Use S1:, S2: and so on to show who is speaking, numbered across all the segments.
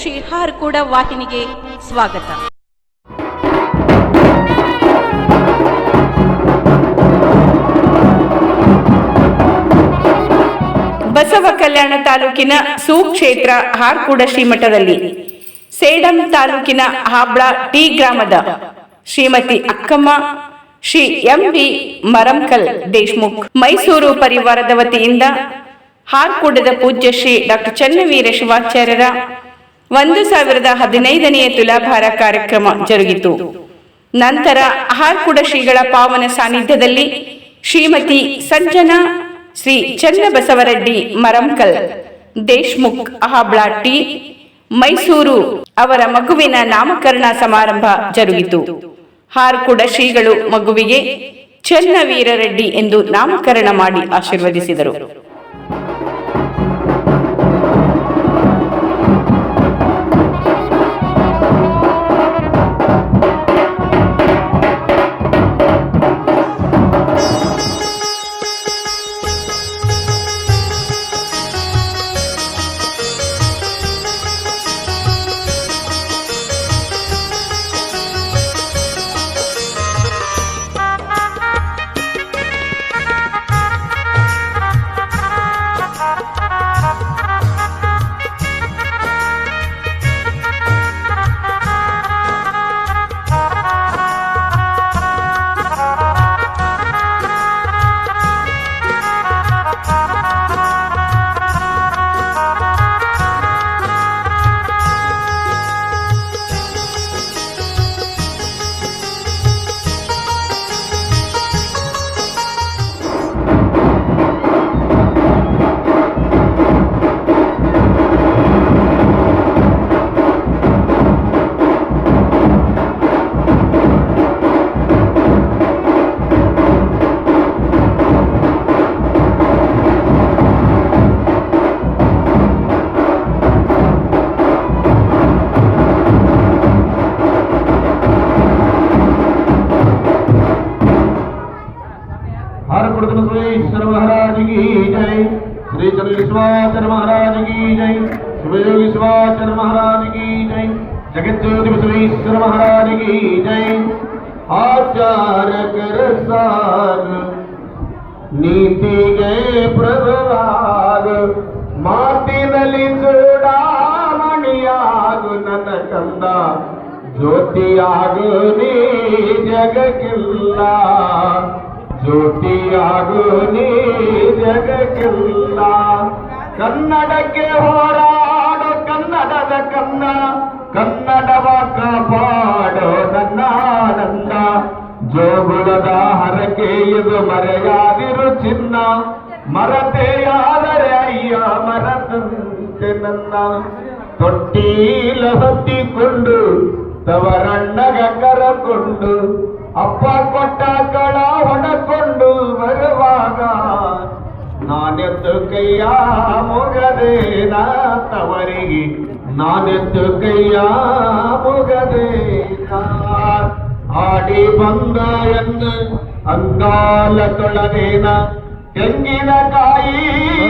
S1: ಶ್ರೀ ಹಾರ್ಕೂಡ ವಾಹಿನಿಗೆ ಸ್ವಾಗತ. ಬಸವ ಕಲ್ಯಾಣ ತಾಲೂಕಿನ ಸುಕ್ಷೇತ್ರ ಹಾರ್ಕೂಡ ಶ್ರೀಮಠದಲ್ಲಿ ಸೇಡಂ ತಾಲೂಕಿನ ಹಾಬ್ಳ ಟಿ ಗ್ರಾಮದ ಶ್ರೀಮತಿ ಅಕ್ಕಮ್ಮ ಶ್ರೀ ಎಂ.ಡಿ. ಮರಂಕಲ್ ದೇಶ್ಮುಖ್ ಮೈಸೂರು ಪರಿವಾರದ ವತಿಯಿಂದ ಹಾರ್ಕೂಡದ ಪೂಜ್ಯ ಶ್ರೀ ಡಾಕ್ಟರ್ ಚನ್ನವೀರ ಶಿವಾಚಾರ್ಯರ 1015ನೇ ತುಲಾಭಾರ ಕಾರ್ಯಕ್ರಮ ಜರುಗಿತು. ನಂತರ ಹಾರ್ಕೂಡ ಶ್ರೀಗಳ ಪಾವನ ಸಾನ್ನಿಧ್ಯದಲ್ಲಿ ಶ್ರೀಮತಿ ಸಂಜನಾ ಶ್ರೀ ಚನ್ನಬಸವರೆಡ್ಡಿ ಮರಂಕಲ್ ದೇಶ್ಮುಖ್ ಅಹಾಬ್ಳಾಟಿ ಮೈಸೂರು ಅವರ ಮಗುವಿನ ನಾಮಕರಣ ಸಮಾರಂಭ ಜರುಗಿತು. ಹಾರ್ಕೂಡ ಶ್ರೀಗಳು ಮಗುವಿಗೆ ಚನ್ನವೀರ ರೆಡ್ಡಿ ಎಂದು ನಾಮಕರಣ ಮಾಡಿ ಆಶೀರ್ವದಿಸಿದರು.
S2: ईश्वर महाराज की जय। श्री चंद्रेश्वर महाराज की जय। शिवयोगीश्वर महाराज की जय। जगत ज्योति बसवेश्वर महाराज की जय। आचार कर सार नीति गए प्रभुवाग मातिनली ಚೂಡಾಮಣಿಯಾಗು ನನ್ನ ಕಂದ ಜ್ಯೋತಿಯಾಗು ನೀ ಜಗಕ್ಕೆಲ್ಲ ಜ್ಯೋತಿಯಾಗು ನೀ ಜಗಕ್ಕೆಲ್ಲ ಕನ್ನಡಕ್ಕೆ ಹೋರಾಡೋ ಕನ್ನಡದ ಕನ್ನ ಕನ್ನಡವ ಕಾಪಾಡೋ ನನ್ನ ಆನಂದ ಜೋಗುಳದ ಹರಕೆ ಇದು ಮರೆಯಾದಿರು ಚಿನ್ನ ಮರತೆಯಾದರೆ ಅಯ್ಯ ಮರದಂತೆ ನನ್ನ ತೊಟ್ಟೀಲ ಹೊತ್ತಿಕೊಂಡು ತವರಣ್ಣಗ ಕರಕೊಂಡು ಅಪ್ಪ ಕೊಟ್ಟ ಕಳ ಹೊಡಕೊಂಡು ಬರುವಾಗ ನಾನೆತ್ತು ಕೈಯ ಮುಗದೇನ ತವರಿಗೆ ನಾನೆತ್ತು ಕೈಯ ಮುಗದೇನ ಆಡಿ ಬಂದ ಎನ್ನ ಅಂಗಾಲ ತೊಳದೇನ ತೆಂಗಿನಕಾಯಿ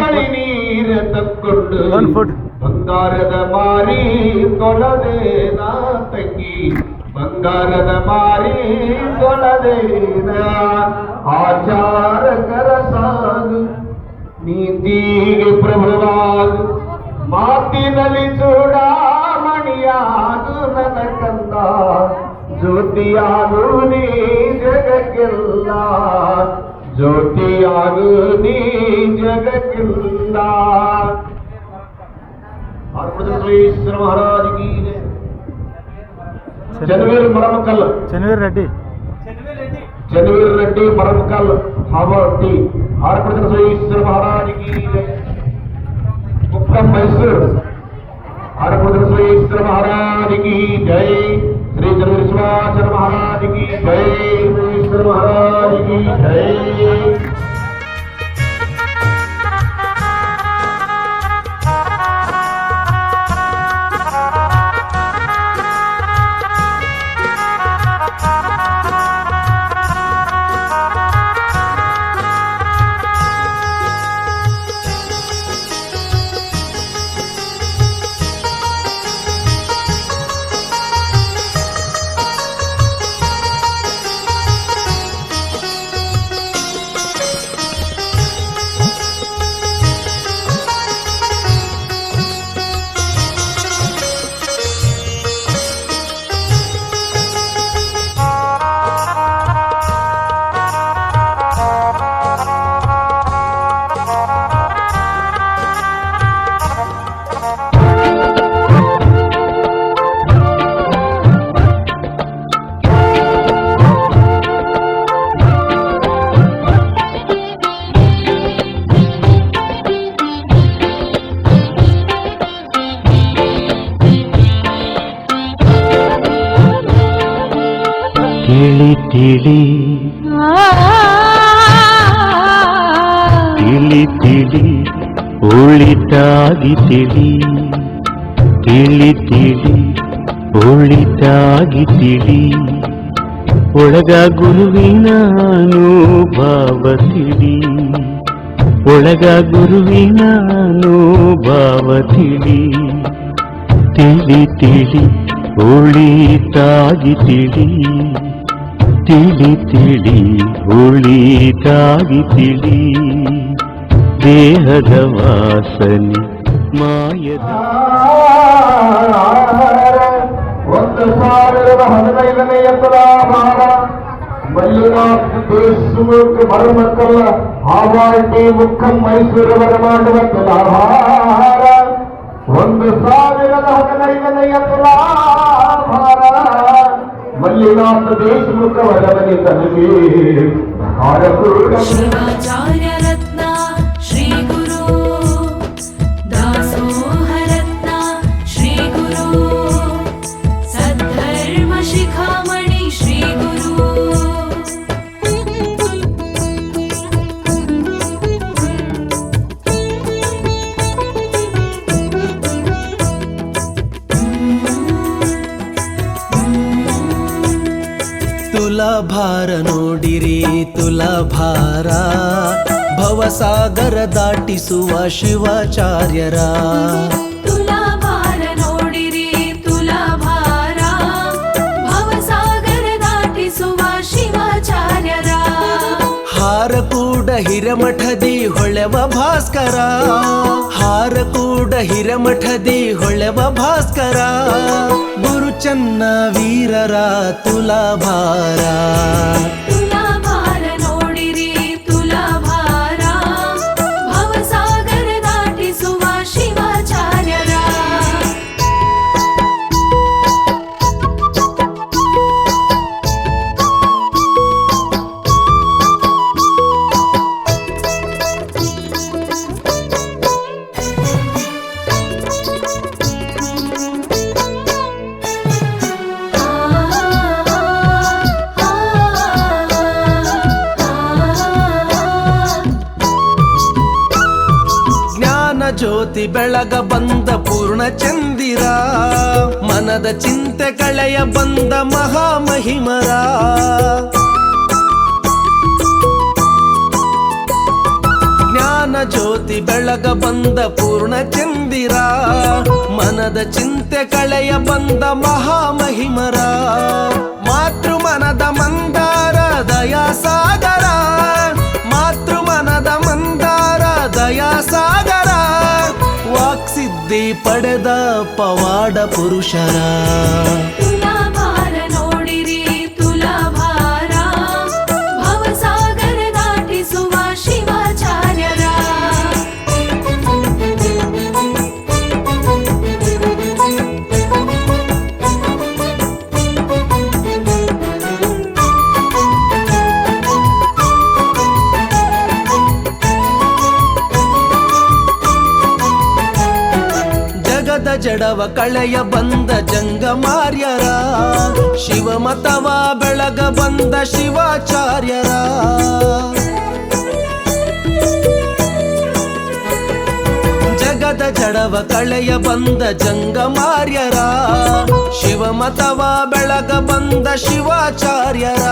S2: ಅಳಿ ನೀರ ತಕ್ಕೊಂಡು ಬಂಗಾರದ ಮಾರಿ ತೊಳದೇನ ತಂಗಿ ಬಂಗಾರದ ಮಾರಿ ತೊಳದೇನ ಆಚಾರಕರ ಸಾಗು ನೀತಿಗೆ ಪ್ರಭುವಾಗು ಮಾತಿನಲ್ಲಿ ಚೂಡಾಮಣಿಯಾಗು ನನ್ನ ಕಂದ ಜ್ಯೋತಿಯಾಗು ನೀ ಜಗಕ್ಕೆಲ್ಲ ಜ್ಯೋತಿಯಾಗು ನೀ ಜಗಕ್ಕೆಲ್ಲ ईश्वर महाराज की चनवीर मरमकल
S3: चनवीर
S2: रेड्डी मरमकल हावटी ईश्वर महाराज की उत्तम मैसूर ईश्वर महाराज की जय। श्री चंद्रेश्वर महाराज की जय। ईश्वर महाराज की जय।
S3: ತಿಳಿ ತಿಳಿ ತಿಳಿ ತಿಳಿ ಒಳಿತಾಗಿ ತಿಳಿ ತಿಳಿ ತಿಳಿ ಒಳಿತಾಗಿ ತಿಳಿ ಒಳಗ ಗುರುವಿನ ಅನುಭವ ತಿಳಿ ಒಳಗ ಗುರುವಿನ ಅನುಭವ ತಿಳಿ ತಿಳಿ ತಿಳಿ ಒಳಿತಾಗಿ ತಿಳಿ ತಿಳಿ ತಿಳಿ ಒಳಿತಾಗಿ ತಿಳಿ ದೇಹದ ವಾಸನೆ ಮಾಯದ
S2: 1015ನೇ ತುಲಾಭಾರ ಮಲ್ಲಿನಾಥ್ ದೇಶಮುಖ ಮರಮಕ್ಕಳ ಹಾವಾಟಿ ಮುಖ ಮೈಸೂರವರ ಮಾಡುವ ತುಲಾಭಾರ 1015ನೇ ತುಲಾಭಾರ ಮಲ್ಲಿನಾಥ ದೇಶಮುಖ ವರವನಿ ತನಗೆ
S4: ಶಿವಾಚಾರ್ಯ ರತ್ನ ಶ್ರೀ ಗುರು ದಾಸೋಹ ರತ್ನ ಶ್ರೀ ಗುರು ಸದ್ಧರ್ಮ ಶಿಖಾಮಣಿ ಶ್ರೀ ಗುರು
S5: ತುಲಾಭಾರ ನೋಡಿರಿ ತುಲಾಭಾರ ಭವಸಾಗರ ದಾಟಿಸುವ ಶಿವಾಚಾರ್ಯರ
S4: ತುಲಾಭಾರ ನೋಡಿರಿ ತುಲಾಭಾರ ಭವಸಾಗರ ದಾಟಿಸುವ ಶಿವಾಚಾರ್ಯರ
S5: ಹಾರ ಕೂಡ ಹಿರಮಠದಿ ಹೊಳೆವ ಭಾಸ್ಕರ ಹಾರ ಕೂಡ ಹಿರಮಠದಿ ಹೊಳೆವ ಭಾಸ್ಕರ ಗುರು ಚನ್ನ ವೀರರ ತುಲಾಭಾರ
S4: ತುಲಾಭಾರ ನೋಡಿರಿ ತುಲಾಭಾರ ಭವಸಾಗರ ದಾಟಿಸುವ ಶಿವಾಚಾರ್ಯರ
S5: ಜ್ಞಾನ ಜ್ಯೋತಿ ಬೆಳಗ ಬಂದ ಪೂರ್ಣ ಚಂದಿರ ಮನದ ಚಿಂತೆ ಕಳೆಯ ಬಂದ ಮಹಾಮಹಿಮರ ಜ್ಞಾನ ಜ್ಯೋತಿ ಬೆಳಗ ಬಂದ ಪೂರ್ಣ ಚಂದಿರ ಮನದ ಚಿಂತೆ ಕಳೆಯ ಬಂದ ಮಹಾಮಹಿಮರ ಮಾತೃ ಮನದ ಮಂದಾರ ದಯಾ ಸಾಗರ ಮಾತೃ ಮನದ ಮಂದಾರ ದಯಾ ಸಾಗರ ವಾಕ್ಸಿದ್ಧಿ ಪಡೆದ ಪವಾಡ ಪುರುಷರ
S4: ತುಲಾಭಾರ ನೋಡಿರಿ ತುಲಾಭಾರ ಭವಸಾಗರ ದಾಟಿಸುವ ಶಿವಾಚಾರ್ಯರ
S5: ಜಗದ ಜಡವ ಕಳೆಯ ಬಂದ ಜಂಗಮಾರ್ಯರ ಶಿವಮತವ ಬೆಳಗ ಬಂದ ಶಿವಾಚಾರ್ಯರ ಜಗದ ಜಡವ ಕಳೆಯ ಬಂದ ಜಂಗಮಾರ್ಯರ ಶಿವಮತವ ಬೆಳಗ ಬಂದ ಶಿವಾಚಾರ್ಯರ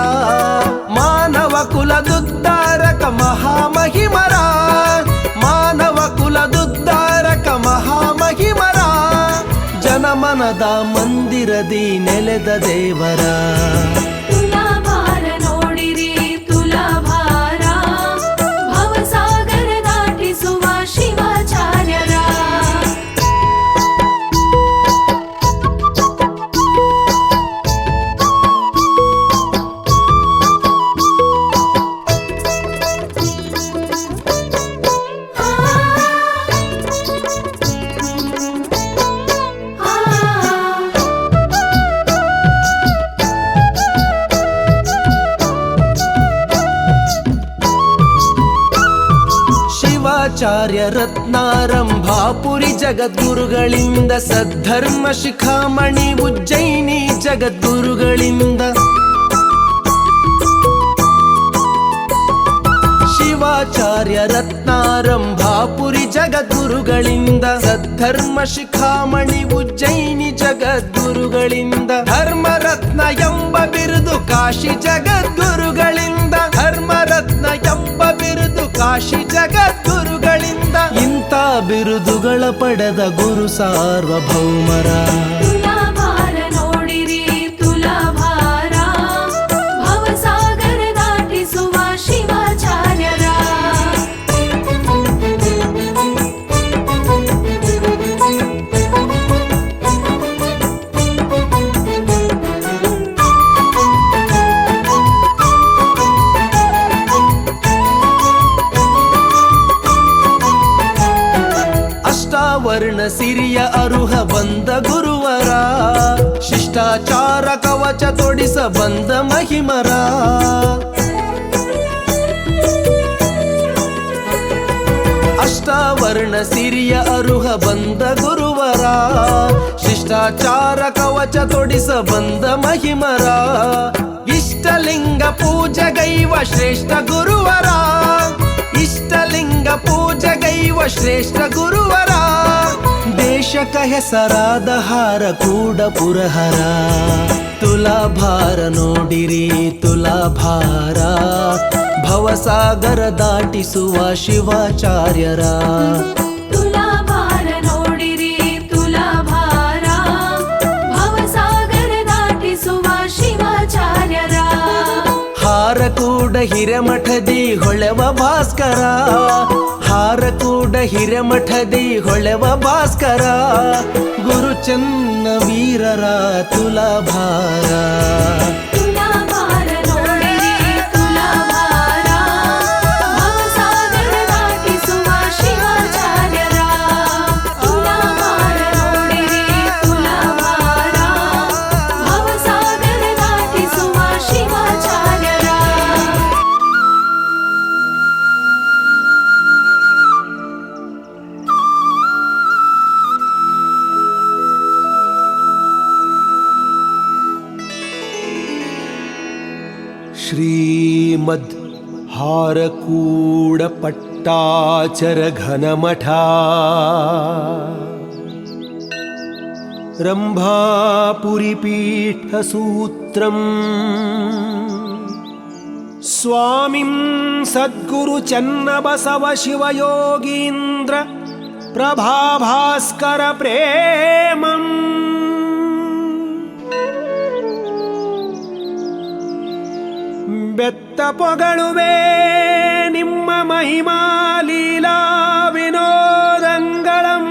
S5: ಮಾನವ ಕುಲದುದ್ಧಾರಕ ಮಹಾಮಹಿಮರ ಮಾನವ ಕುಲದುದ್ಧಾರಕ ಮಹಾಮಹಿಮರ ಜನಮನದ ಮಂದಿರದಿ ನೆಲೆದ ದೇವರ
S4: ತುಲಾಭಾರ ನೋಡಿರಿ ತುಲಾಭಾರ ಭವಸಾಗರ ದಾಟಿಸುವ ಶಿವಾಚಾರ್ಯರ
S5: ಶಿವಾಚಾರ್ಯ ರತ್ನಾರಂಭಾಪುರಿ ಜಗದ್ಗುರುಗಳಿಂದ ಸದ್ಧರ್ಮ ಶಿಖಾಮಣಿ ಉಜ್ಜಯಿನಿ ಜಗದ್ಗುರುಗಳಿಂದ ಶಿವಾಚಾರ್ಯ ರತ್ನಾರಂಭಾಪುರಿ ಜಗದ್ಗುರುಗಳಿಂದ, ಸದ್ಧರ್ಮ ಶಿಖಾಮಣಿ ಉಜ್ಜಯಿನಿ ಜಗದ್ಗುರುಗಳಿಂದ, ಧರ್ಮರತ್ನ ಎಂಬ ಬಿರುದು ಕಾಶಿ ಜಗದ್ಗುರುಗಳಿಂದ, ಧರ್ಮರತ್ನ ಎಂಬ ಬಿರುದು ಕಾಶಿ ಜಗದ್ಗುರುಗಳಿಂದ, ಇಂಥ ಬಿರುದುಗಳ ಪಡೆದ ಗುರು ಸಾರ್ವಭೌಮರ
S4: ತುಲಾಭಾರ ನೋಡಿರಿ ತುಲಾಭಾರ, ಭವಸಾಗರ ದಾಟಿಸುವ ಶಿವಾಚಾರ್ಯರ.
S5: ಅಷ್ಟಾವರ್ಣ ಸಿರಿಯ ಅರುಹ ಬಂದ ಗುರುವರ, ಶಿಷ್ಟಾಚಾರ ಕವಚ ತೊಡಿಸ ಬಂದ ಮಹಿಮರ. ಅಷ್ಟಾವರ್ಣ ಸಿರಿಯ ಅರುಹ ಬಂದ ಗುರುವರ, ಶಿಷ್ಟಾಚಾರ ಕವಚ ತೊಡಿಸ ಬಂದ ಮಹಿಮರ. ಇಷ್ಟಲಿಂಗ ಪೂಜೆಗೈವ ಶ್ರೇಷ್ಠ ಗುರುವರ, ಇಷ್ಟಲಿಂಗ ಪೂಜೆಗೈವ ಶ್ರೇಷ್ಠ ಗುರುವರ. ದೇಶಕ ಹೆಸರಾದ ಹಾರ ಕೂಡ ಪುರಹರ, ತುಲಾಭಾರ ನೋಡಿರಿ ತುಲಾಭಾರ, ಭವಸಾಗರ ದಾಟಿಸುವ ಶಿವಾಚಾರ್ಯರ.
S4: ತುಲಾಭಾರ ನೋಡಿರಿ ತುಲಾಭಾರ, ಭವಸಾಗರ ದಾಟಿಸುವ ಶಿವಾಚಾರ್ಯರ.
S5: ಹಾರ ಕೂಡ ಹಿರೇಮಠದಿ ಹೊಳೆವ ಭಾಸ್ಕರ, ಹಾರ ಕೂಡ ಹಿರೇಮಠದಿ ಹೊಳೆವ ಭಾಸ್ಕರ, ಗುರು ಚನ್ನ ವೀರರ ತುಲಾಭಾರ.
S4: ತುಲಾಭಾರ ನೋಡಿರಿ ತುಲಾಭಾರ, ಭವಸಾಗರ ದಾಟಿಸುವ ಶಿವಾಚಾರ್ಯರ. ತುಲಾಭಾರ ನೋಡಿರಿ ತುಲಾಭಾರ, ಭವಸಾಗರ ದಾಟಿಸುವ ಶಿವಾಚಾರ್ಯರ.
S5: ಶ್ರೀಮದ್ ಹಾರಕೂಡ ಪಟ್ಟಾಚರ ಘನಮಠ, ರಂಭಾಪುರಿ ಪೀಠ ಸೂತ್ರಂ, ಸ್ವಾಮಿಂ ಸದ್ಗುರು ಚನ್ನಬಸವ ಶಿವಯೋಗೀಂದ್ರ ಪ್ರಭಾಭಾಸ್ಕರ ಪ್ರೇಮಂ. ಬೆತ್ತ ಪೊಗಳುವೆ ನಿಮ್ಮ ಮಹಿಮಾ ಲೀಲಾ ವಿನೋದಂಗಳಂ,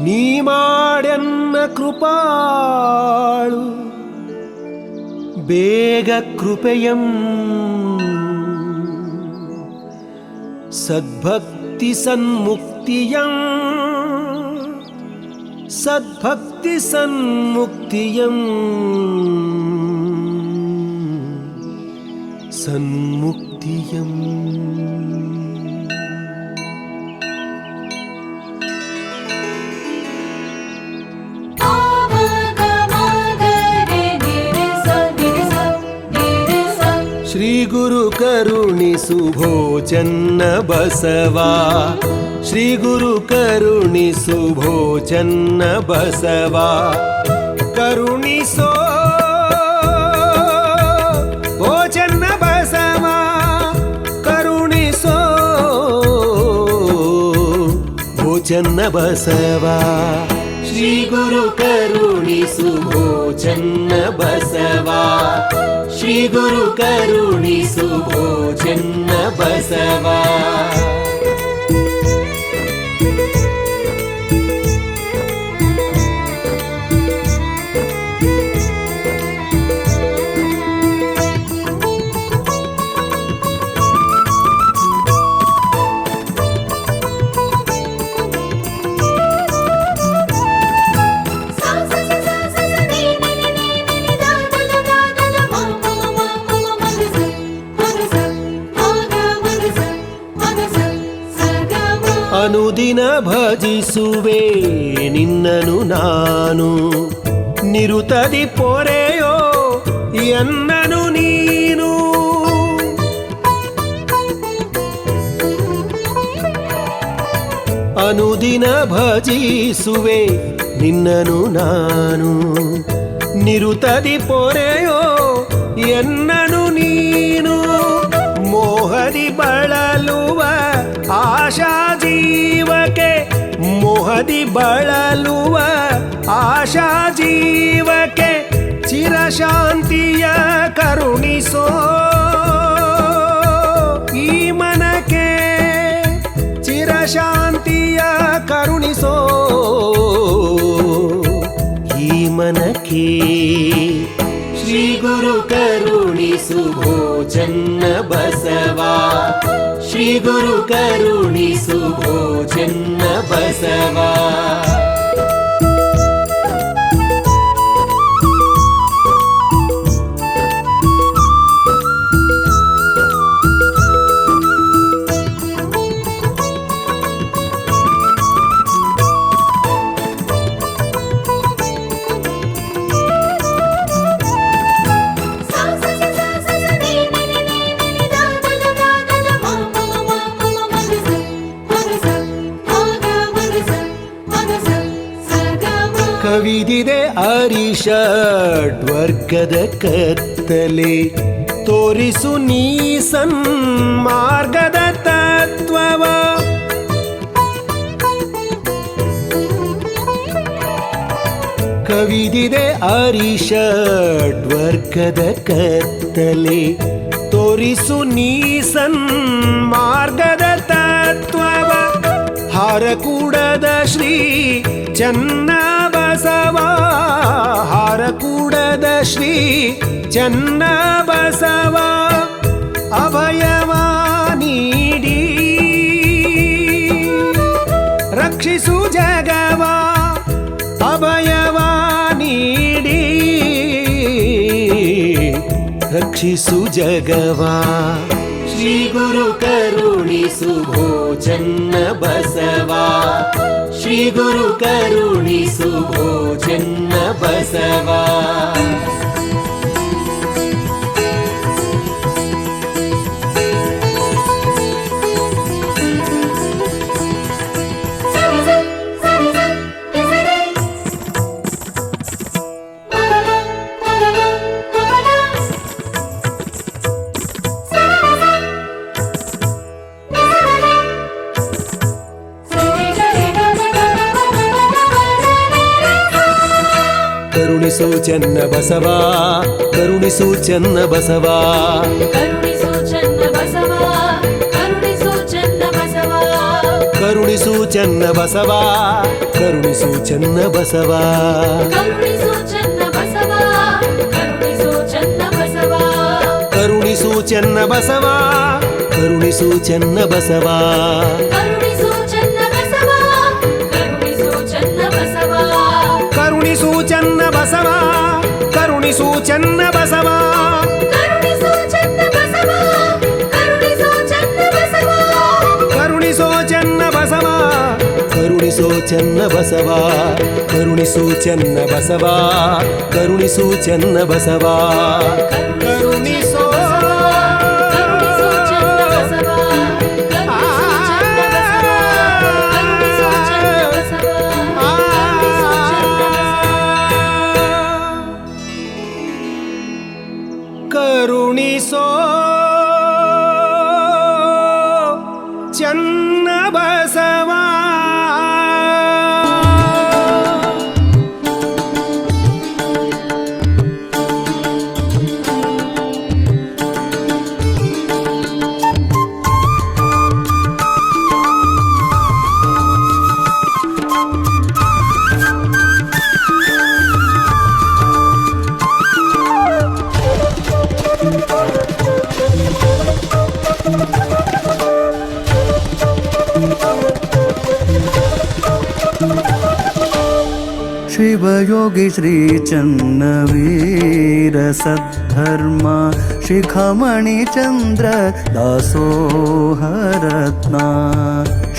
S5: ನೀ ಮಾಡೆನ್ನ ಕೃಪಾಳು ಬೇಗ ಕೃಪೆಯಂ. ಸದ್ಭಕ್ತಿ ಸನ್ಮುಕ್ತಿಯಂ, ಸದ್ಭಕ್ತಿ ಸನ್ಮುಕ್ತಿಯಂ, ಸನ್ಮುಕ್ತಿಯಂ. ಶ್ರೀ ಗುರು ಕರುಣಿಸು ಭೋಜನ್ನ ಬಸವ, ಶ್ರೀ ಗುರು ಕರುಣಿಸು ಭೋಜನ್ನ ಬಸವ, ಕರುಣಿಸೋ ಭೋಜನ್ನ ಬಸವ, ಕರುಣಿಸೋ ಭೋಜನ್ನ ಬಸವ. ಶ್ರೀ ಗುರು ಕರುಣಿಸು ಭೋಜನ್ನ ಬಸವ, ಶ್ರೀ ಗುರು ಕರುಣಿಸು ಭೋಜನ್ನ ಬಸವ. ಅನುದಿನ ಭಜಿಸುವೆ ನಿನ್ನನು ನಾನು, ನಿರುತದಿ ಪೊರೆಯೋ ಎನ್ನನು ನೀನು. ಅನುದಿನ ಭಜಿಸುವೆ ನಿನ್ನನು ನಾನು. ನಿರುತದಿ ಪೊರೆಯೋ ಎನ್ನನು ನೀನು, ಮೋಹದಿ ಬಳಲುವ ಆಶಾ ಜೀವಕ್ಕೆ, ಮೋಹದಿ ಬಳಲುವ ಆಶಾ ಜೀವಕ್ಕೆ ಚಿರಶಾಂತಿಯ ಕರುಣಿಸೋ ಈ ಮನಕ್ಕೆ, ಚಿರಶಾಂತಿಯ ಕರುಣಿಸೋ ಈ ಮನಕ್ಕೆ. ಶ್ರೀ ಗುರು ಕರುಣಿಸು ಭೋಜನ್ನ ಬಸವ, ಶ್ರೀ ಗುರು ಕರುಣಿಸು ಭೋಜನ್ನ ಬಸವ. ಕವಿದಿದೆ ಅರಿಷಡ್ವರ್ಗದ ಕತ್ತಲೆ, ತೋರಿಸು ನೀ ಸನ್ಮಾರ್ಗದ ತತ್ವವ. ಕವಿದಿದೆ ಅರಿಷಡ್ವರ್ಗದ ಕತ್ತಲೆ, ತೋರಿಸು ನೀ ಸನ್ಮಾರ್ಗದ ತತ್ವವ. ಹಾರಕೂಡದ ಶ್ರೀ ಚನ್ನ ಬಸವ, ಹಾರಕೂಡದ ಶ್ರೀ ಚನ್ನ ಬಸವ. ಅಭಯವ ನೀಡಿ ರಕ್ಷಿಸು ಜಗವ, ಅಭಯವ ನೀಡಿ ರಕ್ಷಿಸು ಜಗವ. ಶ್ರೀ ಗುರು ಕರುಣಿಸು ಭೋಜನ್ನ ಬಸವ, ಶ್ರೀ ಗುರು ಕರುಣಿಸು ಭೋಜನ್ನ ಬಸವ. ಕರುಣಿಸು ಚೆನ್ನ ಬಸವ, ಕರುಣಿಸು ಚೆನ್ನ ಬಸವ,
S4: ಕರುಣಿಸು ಚೆನ್ನ ಬಸವ, ಕರುಣಿಸು ಚೆನ್ನ ಬಸವ,
S5: ಕರುಣಿಸು ಚೆನ್ನ ಬಸವ, ಕರುಣಿಸು ಚೆನ್ನ ಬಸವ,
S4: ಕರುಣಿಸು ಚೆನ್ನ ಬಸವ, ಕರುಣಿಸು ಚೆನ್ನ ಬಸವ,
S5: ಕರುಣಿಸು ಚೆನ್ನ ಬಸವ, ಕರುಣಿಸು ಚೆನ್ನ ಬಸವ,
S4: ಕರುಣಿಸು ಚೆನ್ನ ಬಸವ, ಕರುಣಿಸು ಚೆನ್ನ ಬಸವ,
S5: ಕರುಣಿಸು ಚೆನ್ನ ಬಸವ, ಕರುಣಿಸು ಚೆನ್ನ ಬಸವ,
S4: ಕರುಣಿಸು ಚೆನ್ನ ಬಸವ, ಕರುಣಿಸು ಚೆನ್ನ ಬಸವ,
S5: ಕರುಣಿಸೋ ಚೆನ್ನ ಬಸವ, ಕರುಣಿಸೋ ಚೆನ್ನ ಬಸವ, ಕರುಣಿಸು ಚೆನ್ನ ಬಸವ, ಕರುಣಿಸು ಚೆನ್ನ ಬಸವ, ಕರುಣಿಸೋ
S4: ಕರುಣಿಸು ಚೆನ್ನ ಬಸವ, ಕರುಣಿಸು ಚೆನ್ನ ಬಸವ, ಕರುಣಿಸು ಚೆನ್ನ ಬಸವ,
S5: ಕರುಣಿಸೋ ಚೆನ್ನ ಬಸವ.
S6: शिवयोगी श्री चन्नवीर सद्धर्मा शिखमणि चन्द्र दासोहरत्ना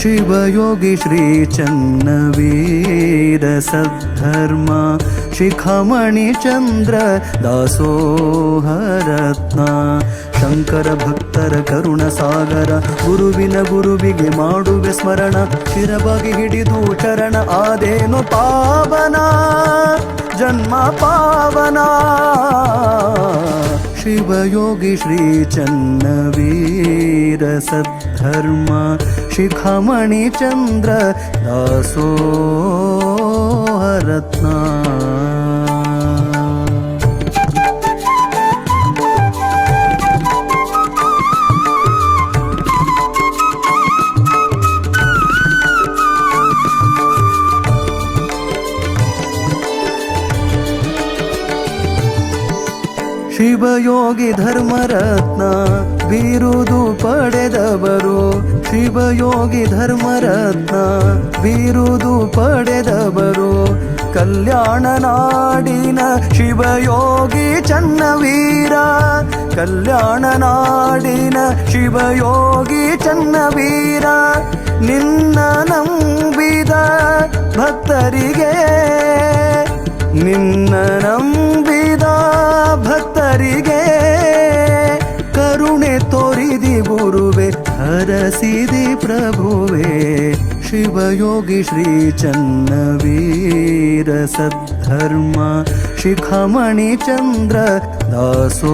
S6: शिवयोगी श्री चन्नवीर वीर सद्धर्म शिखामणि चंद्र ದಾಸೋಹರತ್ನ ಶಂಕರ ಭಕ್ತರ ಕರುಣ ಸಾಗರ ಗುರುವಿನ ಗುರುವಿಗೆ ಮಾಡುವೆ ಸ್ಮರಣ ಶಿರಬಾಗಿ ಹಿಡಿದು ಚರಣ ಆದೇನು ಪಾವನ ಜನ್ಮ ಪಾವನ ಶಿವಯೋಗಿ ಶ್ರೀ ಚನ್ನವೀರ ಸದ್ಧರ್ಮ ಶಿಖಾಮಣಿ ಚಂದ್ರ ದಾಸೋಹರತ್ನ ಶಿವಯೋಗಿ ಧರ್ಮರತ್ನ ಬಿರುದು ಪಡೆದವರು ಶಿವಯೋಗಿ ಧರ್ಮರತ್ನ ಬಿರುದು ಪಡೆದವರು ಕಲ್ಯಾಣ ನಾಡಿನ ಶಿವಯೋಗಿ ಚನ್ನವೀರ ಕಲ್ಯಾಣ ನಾಡಿನ ಶಿವಯೋಗಿ ಚನ್ನವೀರ ನಿನ್ನ ನಂಬಿದ ಭಕ್ತರಿಗೆ ನಿನ್ನ ನಂಬಿದ ಭಕ್ತರಿಗೆ ಕರುಣೆ ತೋರಿದಿ ಗುರುವೆ ಹರಸಿದಿ ಪ್ರಭುವೆ ಶಿವಯೋಗಿ ಶ್ರೀ ಚನ್ನವೀರ ಸದ್ಧರ್ಮ ಶಿಖಾಮಣಿ ಚಂದ್ರ ದಾಸೋಹರತ್ನ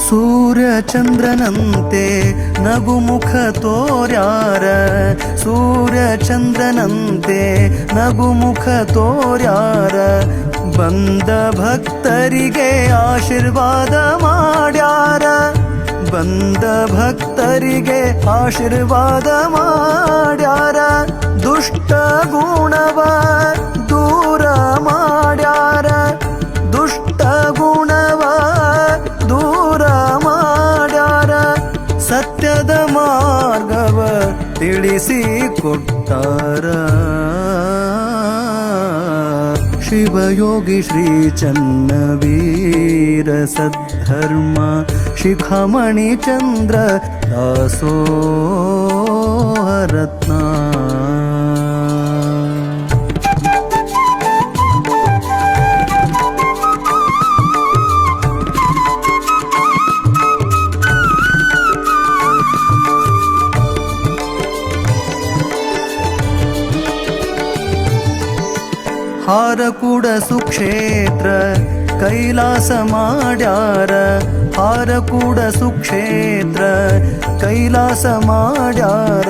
S6: ಸೂರ್ಯ ಚಂದ್ರನಂತೆ ನಗುಮುಖ ತೋರ್ಯಾರ ಸೂರ್ಯ ಚಂದ್ರನಂತೆ ನಗುಮುಖ ತೋರ್ಯಾರ ಬಂದ ಭಕ್ತರಿಗೆ ಆಶೀರ್ವಾದ ಮಾಡ್ಯಾರ ಬಂದ ಭಕ್ತರಿಗೆ ಆಶೀರ್ವಾದ ಮಾಡ್ಯಾರ ದುಷ್ಟ ಗುಣವ ದೂರ ಮಾಡ್ಯಾರ ದುಷ್ಟ ಗುಣವ ದೂರ ಮಾಡ್ಯಾರ ಸತ್ಯದ ಮಾರ್ಗವ ತಿಳಿಸಿ ಕೊಟ್ಟಾರ ಶಿವಯೋಗಿ ಶ್ರೀ ಚನ್ನವೀರ ಸದ್ಧರ್ಮ ಶಿಖಾಮಣಿ ಚಂದ್ರ ದಾಸೋಹರತ್ನ ಹಾರಕೂಡ ಸುಕ್ಷೇತ್ರ ಕೈಲಾಸ ಮಾಡ್ಯಾರ ಹಾರಕೂಡ ಸುಕ್ಷೇತ್ರ ಕೈಲಾಸ ಮಾಡ್ಯಾರ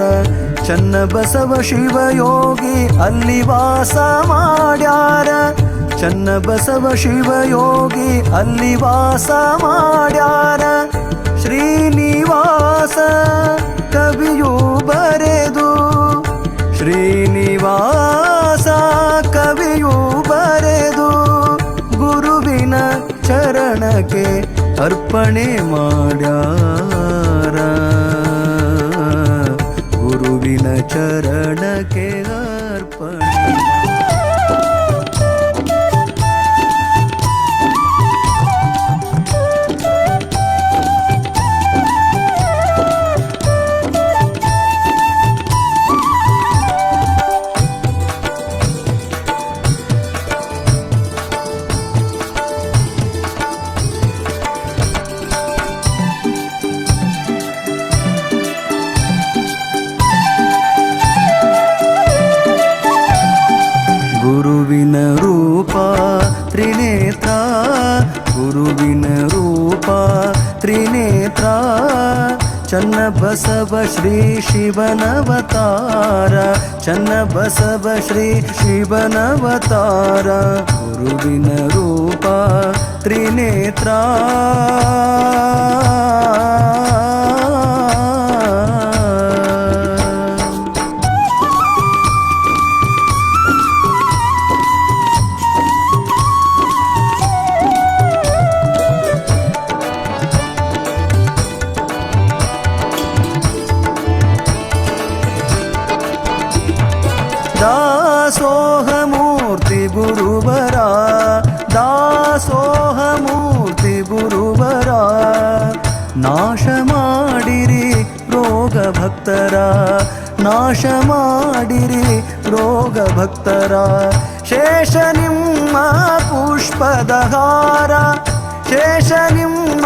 S6: ಚನ್ನಬಸವ ಶಿವಯೋಗಿ ಅಲ್ಲಿ ವಾಸ ಮಾಡ್ಯಾರ ಚನ್ನಬಸವ ಶಿವಯೋಗಿ ಅಲ್ಲಿ ವಾಸ ಮಾಡ್ಯಾರ ಶ್ರೀನಿವಾಸ ಕವಿಯು ಬರೆದು ಶ್ರೀನಿವಾಸ ಕವಿಯು ಬರೆದು ಗುರುವಿನ ಚರಣಕ್ಕೆ ಅರ್ಪಣೆ ಮಾಡ್ಯಾರ ಗುರುವಿನ ಚರಣಕ್ಕೆ ಅರ್ಪಣೆ ಗುರುವಿನ ರೂಪ ತ್ರಿನೇತ್ರ ಗುರುವಿನ ರೂಪ ತ್ರಿನೇತ್ರ ಚನ್ನಬಸವ ಶ್ರೀ ಶಿವನವತಾರ ಚನ್ನಬಸವ ಶ್ರೀ ಶಿವನವತಾರ ಗುರುವಿನ ರೂಪ ತ್ರಿನೇತ್ರ ದಾಸೋಹಮೂರ್ತಿ ಗುರುವರ ದಾಸೋಹಮೂರ್ತಿ ಗುರುವರ ನಾಶ ಮಾಡಿರಿ ರೋಗ ಭಕ್ತರ ನಾಶ ಮಾಡಿರಿ ರೋಗ ಭಕ್ತರ ಶೇಷ ನಿಮ್ಮ ಪುಷ್ಪದ ಹಾರ ಶೇಷ ನಿಮ್ಮ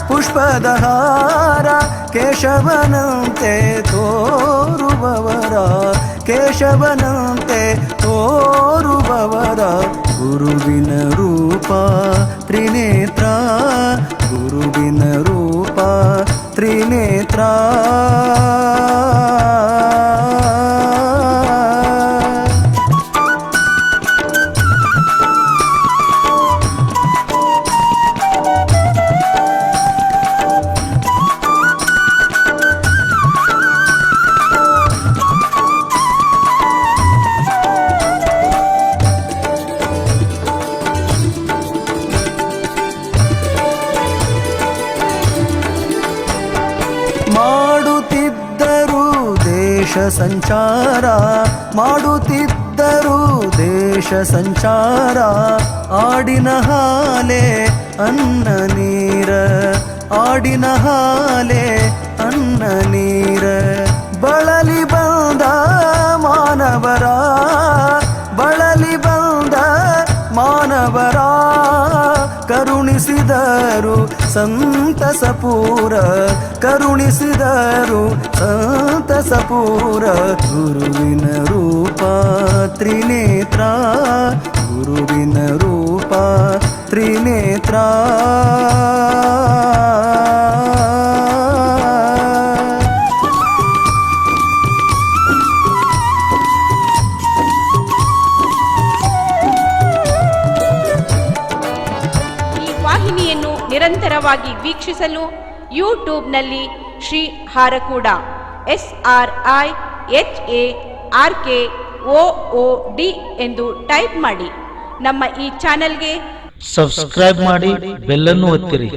S6: ಪುಷ್ಪದ ಹಾರ ಕೇಶವನಂತೆ ತೋರುವವರ ಕೇಶವನಂತೆ ತೋರುವವರ ಗುರುವಿನ ರೂಪ ತ್ರಿನೇತ್ರ ಗುರುವಿನ ರೂಪ ತ್ರಿನೇತ್ರ ಮಾಡುತ್ತಿದ್ದರು ದೇಶ ಸಂಚಾರ ಮಾಡುತ್ತಿದ್ದರು ದೇಶ ಸಂಚಾರ ಆಡಿನ ಹಾಲೆ ಅನ್ನ ನೀರ ಆಡಿನ ಹಾಲೆ ಅನ್ನ ನೀರ ಬಳಲಿ ಬಂದ ಮಾನವರ ಬಳಲಿ ಬಂದ ಮಾನವರ ಕರುಣಿಸಿದರು ಸಂತಸಪೂರ ಕರುಣಿಸಿದರು ಸಂತಸಪೂರ ಗುರುವಿನ ರೂಪ ತ್ರಿನೇತ್ರ ಗುರುವಿನ ರೂಪ ತ್ರಿನೇತ್ರ
S1: ವಾಹಿನಿಯನ್ನು ನಿರಂತರವಾಗಿ ವೀಕ್ಷಿಸಲು ಯೂಟ್ಯೂಬ್ನಲ್ಲಿ ಶ್ರೀ ಹಾರಕೂಡ SRIHARKOOD ಎಂದು ಟೈಪ್ ಮಾಡಿ. ನಮ್ಮ ಈ ಚಾನೆಲ್ಗೆ
S7: ಸಬ್ಸ್ಕ್ರೈಬ್ ಮಾಡಿ, ಬೆಲ್ಲನ್ನು ಒತ್ತಿರಿ.